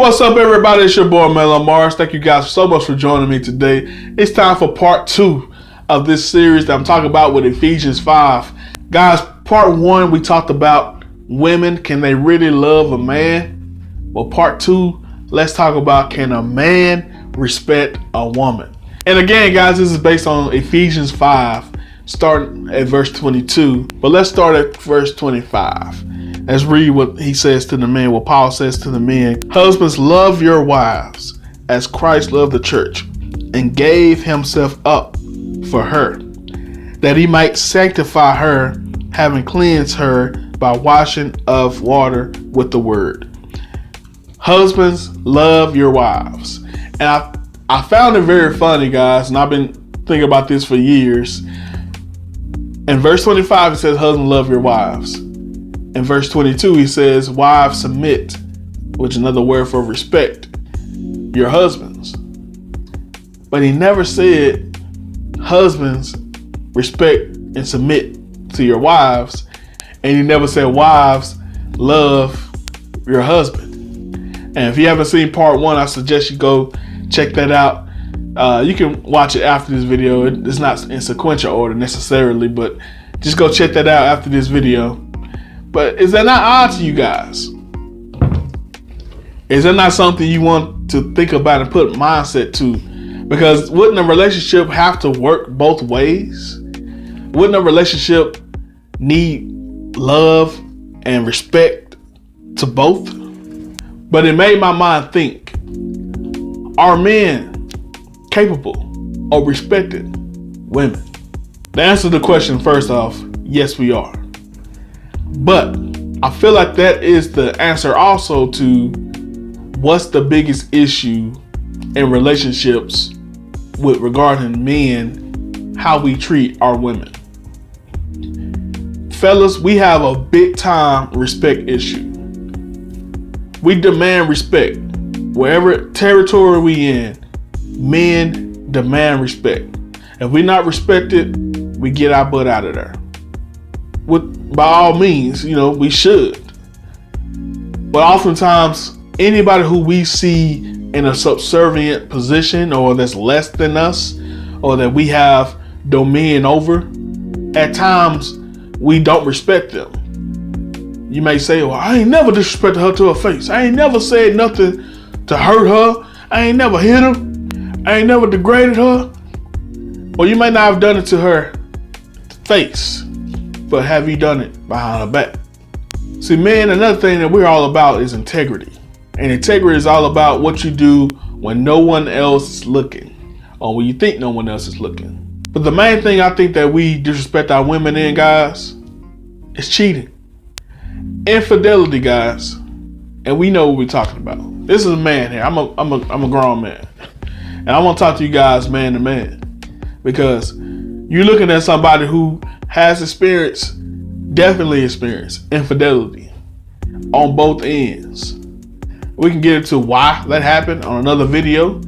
What's up, everybody? It's your boy mel.on.mars. Thank you guys so much for joining me today. It's time for part 2 of this series that I'm talking about with Ephesians 5. Guys, part 1, we talked about women. Can they really love a man? Well, part 2, let's talk about, can a man respect a woman? And again, guys, this is based on Ephesians 5, starting at verse 22. But let's start at verse 25. Let's read what he says to the men, what Paul says to the men. Husbands, love your wives as Christ loved the church and gave himself up for her, that he might sanctify her, having cleansed her by washing of water with the word. Husbands, love your wives. And I found it very funny, guys, and I've been thinking about this for years. In verse 25, it says, husbands, love your wives. In verse 22, he says, wives, submit, which is another word for respect, your husbands. But he never said, husbands, respect and submit to your wives. And he never said, wives, love your husband. And if you haven't seen part 1, I suggest you go check that out. You can watch it after this video. It's not in sequential order necessarily, but just go check that out after this video. But is that not odd to you guys? Is that not something you want to think about and put mindset to? Because wouldn't a relationship have to work both ways? Wouldn't a relationship need love and respect to both? But it made my mind think, are men capable of respecting women? The answer to the question, first off, yes, we are. But I feel like that is the answer also to what's the biggest issue in relationships with regarding men, how we treat our women. Fellas, we have a big time respect issue. We demand respect. Wherever territory we in, men demand respect. If we're not respected, we get our butt out of there. By all means, we should. But oftentimes, anybody who we see in a subservient position or that's less than us or that we have dominion over, at times we don't respect them. You may say, well, I ain't never disrespected her to her face. I ain't never said nothing to hurt her. I ain't never hit her. I ain't never degraded her. Well, you may not have done it to her face, but have you done it behind her back? See, man, another thing that we're all about is integrity. And integrity is all about what you do when no one else is looking, or when you think no one else is looking. But the main thing I think that we disrespect our women in, guys, is cheating. Infidelity, guys. And we know what we're talking about. This is a man here. I'm a grown man. And I want to talk to you guys man to man. Because you're looking at somebody who has definitely experienced infidelity on both ends. We can get into why that happened on another video,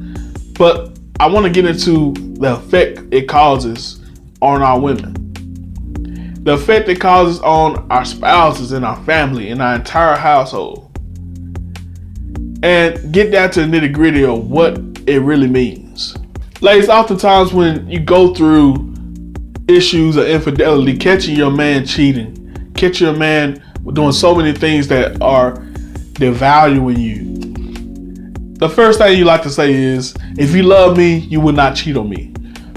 but I want to get into the effect it causes on our women. The effect it causes on our spouses and our family and our entire household. And get down to the nitty-gritty of what it really means. Ladies, oftentimes when you go through issues of infidelity, catching your man cheating, catching your man doing so many things that are devaluing you, the first thing you like to say is, if you love me, you would not cheat on me.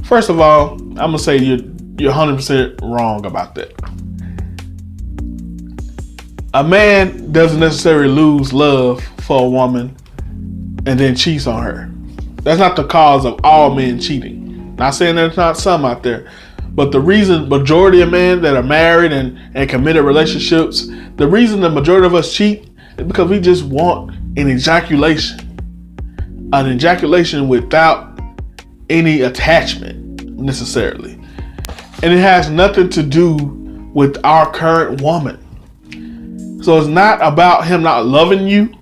First of all, I'm gonna say you're 100% wrong about that. A man doesn't necessarily lose love for a woman and then cheats on her. That's not the cause of all men cheating. Not saying there's not some out there, but the reason majority of men that are married and committed relationships, the reason the majority of us cheat is because we just want an ejaculation without any attachment necessarily. And it has nothing to do with our current woman. So it's not about him not loving you.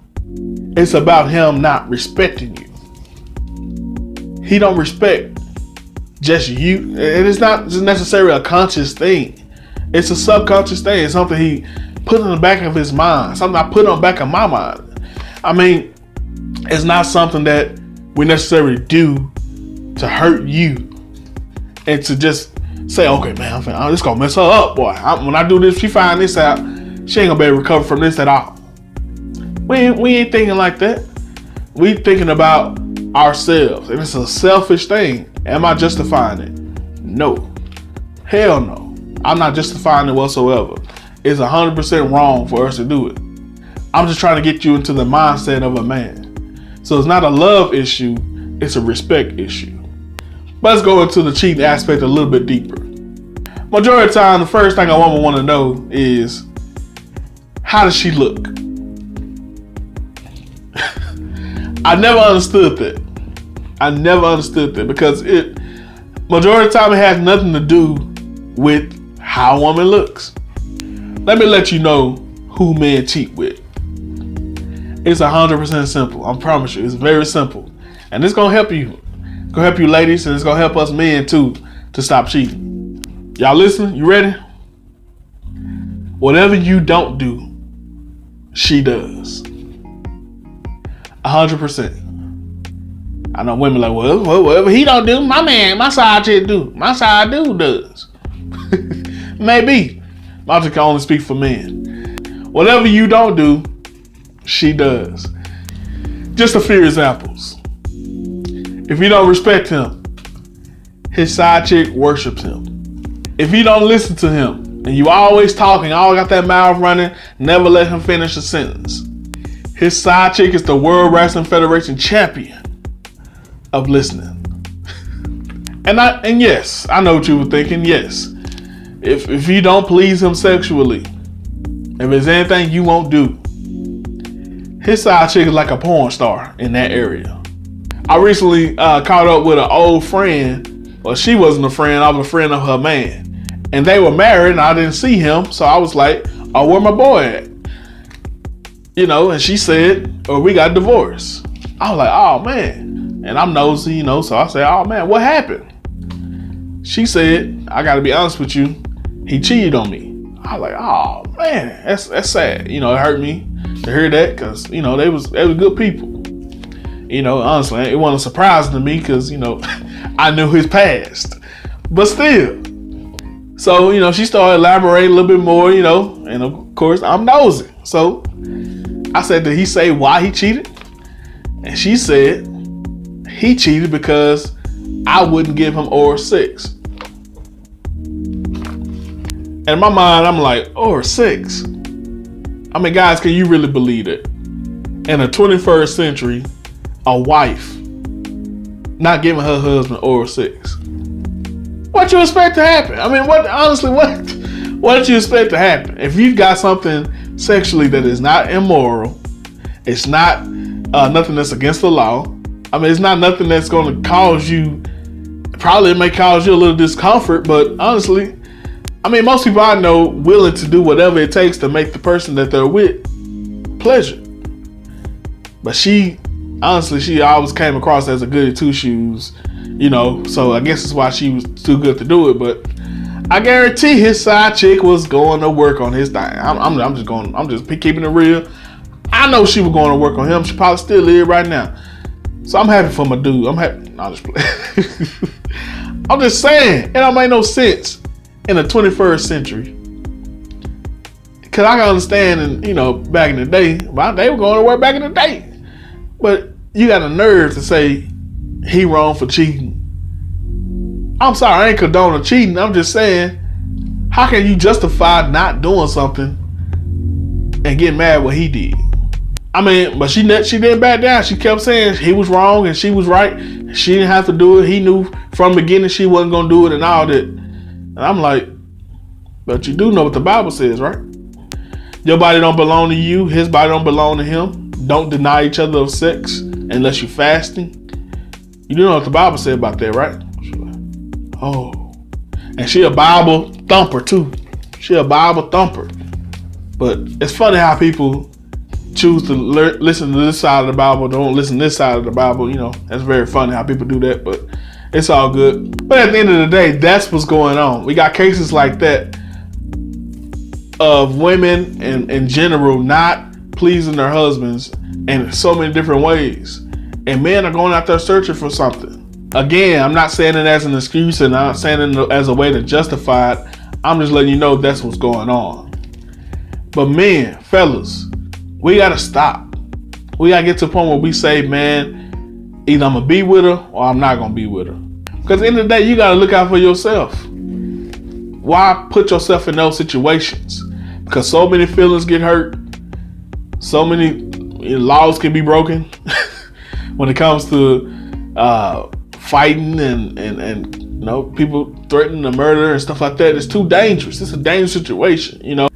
It's about him not respecting you. He don't respect just you. And it's not necessarily a conscious thing. It's a subconscious thing. It's something he put in the back of his mind. Something I put on the back of my mind. I mean, It's not something that we necessarily do to hurt you and to just say, okay, man, I'm just gonna mess her up, boy. When I do this, she find this out, she ain't gonna be able to recover from this at all. We ain't thinking like that. We thinking about ourselves, and it's a selfish thing. Am I justifying it? No. Hell no. I'm not justifying it whatsoever. It's 100% wrong for us to do it. I'm just trying to get you into the mindset of a man. So it's not a love issue, it's a respect issue. But let's go into the cheating aspect a little bit deeper. Majority of the time, the first thing a woman want to know is, how does she look? I never understood that. Because majority of the time it has nothing to do with how a woman looks. Let me let you know who men cheat with. It's 100% simple. I promise you, it's very simple. And it's gonna help you. It's gonna help you ladies, and it's gonna help us men too to stop cheating. Y'all listening? You ready? Whatever you don't do, she does. 100%. I know women like, well, whatever he don't do, my side chick do. My side dude does. Maybe. I just can only speak for men. Whatever you don't do, she does. Just a few examples. If you don't respect him, his side chick worships him. If you don't listen to him, and you always talking, always got that mouth running, never let him finish a sentence, his side chick is the World Wrestling Federation champion of listening. And yes, I know what you were thinking. Yes, if you don't please him sexually, if there's anything you won't do, his side chick is like a porn star in that area. I recently caught up with an old friend. Well, she wasn't a friend. I was a friend of her man, and they were married, and I didn't see him. So I was like, "Oh, where my boy at?" You know, and she said, "Oh, we got divorced." I was like, "Oh man," and I'm nosy, you know, so I said, "Oh man, what happened?" She said, "I got to be honest with you, he cheated on me." I was like, "Oh man, that's sad." You know, it hurt me to hear that, because you know they was good people. You know, honestly, it wasn't surprising to me because you know I knew his past, but still. So you know, she started elaborating a little bit more. You know, and of course I'm nosy. So I said, "Did he say why he cheated?" And she said he cheated because I wouldn't give him oral sex. And in my mind, I'm like, oral sex? I mean, guys, can you really believe it? In the 21st century, a wife not giving her husband oral sex. What you expect to happen? I mean, what did you expect to happen? If you've got something sexually that is not immoral, it's not nothing that's against the law. I mean, it's not nothing that's going to cause you, probably it may cause you a little discomfort, but honestly, I mean, most people I know willing to do whatever it takes to make the person that they're with pleasure. But she always came across as a goody two shoes, you know, so I guess that's why she was too good to do it. But I guarantee his side chick was going to work on his thing. I'm just keeping it real. I know she was going to work on him. She probably still is right now. So I'm happy for my dude. I'm happy. No, I'm just playing. I'm just saying, it don't make no sense in the 21st century. Cause I can understand, and you know, back in the day, well, they were going to work back in the day. But you got a nerve to say he wrong for cheating. I'm sorry, I ain't condoning cheating. I'm just saying, how can you justify not doing something and get mad what he did? I mean, but she didn't back down. She kept saying he was wrong and she was right. She didn't have to do it. He knew from the beginning she wasn't going to do it and all that. And I'm like, but you do know what the Bible says, right? Your body don't belong to you. His body don't belong to him. Don't deny each other of sex unless you're fasting. You do know what the Bible said about that, right? Oh, and she a Bible thumper too. She a Bible thumper. But it's funny how people choose to listen to this side of the Bible, don't listen to this side of the Bible. You know, that's very funny how people do that, but it's all good. But at the end of the day, that's what's going on. We got cases like that of women in general not pleasing their husbands in so many different ways. And men are going out there searching for something. Again, I'm not saying it as an excuse and I'm not saying it as a way to justify it. I'm just letting you know that's what's going on. But men, fellas, we gotta stop. We gotta get to the point where we say, man, either I'm gonna be with her or I'm not gonna be with her. Because at the end of the day, you gotta look out for yourself. Why put yourself in those situations? Because so many feelings get hurt. So many laws can be broken when it comes to fighting and you know, people threatening to murder and stuff like that. It's too dangerous. It's a dangerous situation, you know.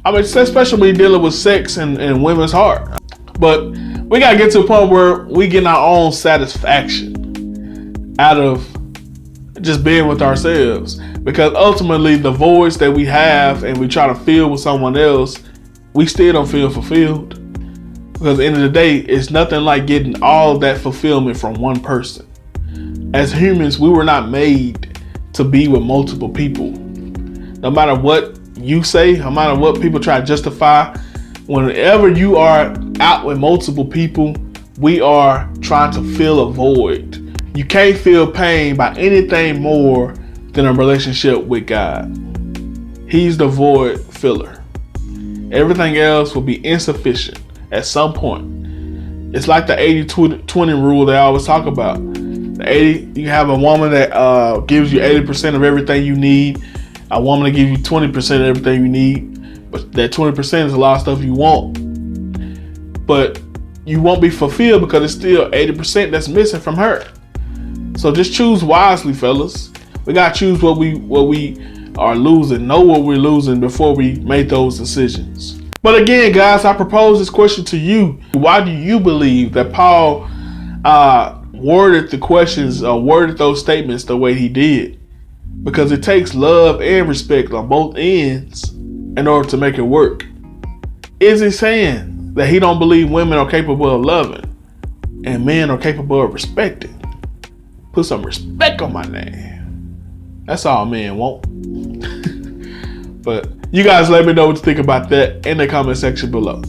I mean, especially when you're dealing with sex and women's heart. But we gotta get to a point where we get our own satisfaction out of just being with ourselves. Because ultimately, the voids that we have and we try to fill with someone else, we still don't feel fulfilled. Because at the end of the day, it's nothing like getting all that fulfillment from one person. As humans, we were not made to be with multiple people. No matter what you say, no matter what people try to justify, whenever you are out with multiple people, we are trying to fill a void. You can't feel pain by anything more than a relationship with God. He's the void filler. Everything else will be insufficient at some point. It's like the 80-20 rule they always talk about. You have a woman that gives you 80% of everything you need. A woman that gives you 20% of everything you need. But that 20% is a lot of stuff you want. But you won't be fulfilled because it's still 80% that's missing from her. So just choose wisely, fellas. We gotta choose what we are losing, know what we're losing before we make those decisions. But again, guys, I propose this question to you. Why do you believe that Paul worded the questions or worded those statements the way he did? Because it takes love and respect on both ends in order to make it work. Is he saying that he don't believe women are capable of loving and men are capable of respecting? Put some respect on my name. That's all men want. But you guys let me know what you think about that in the comment section below.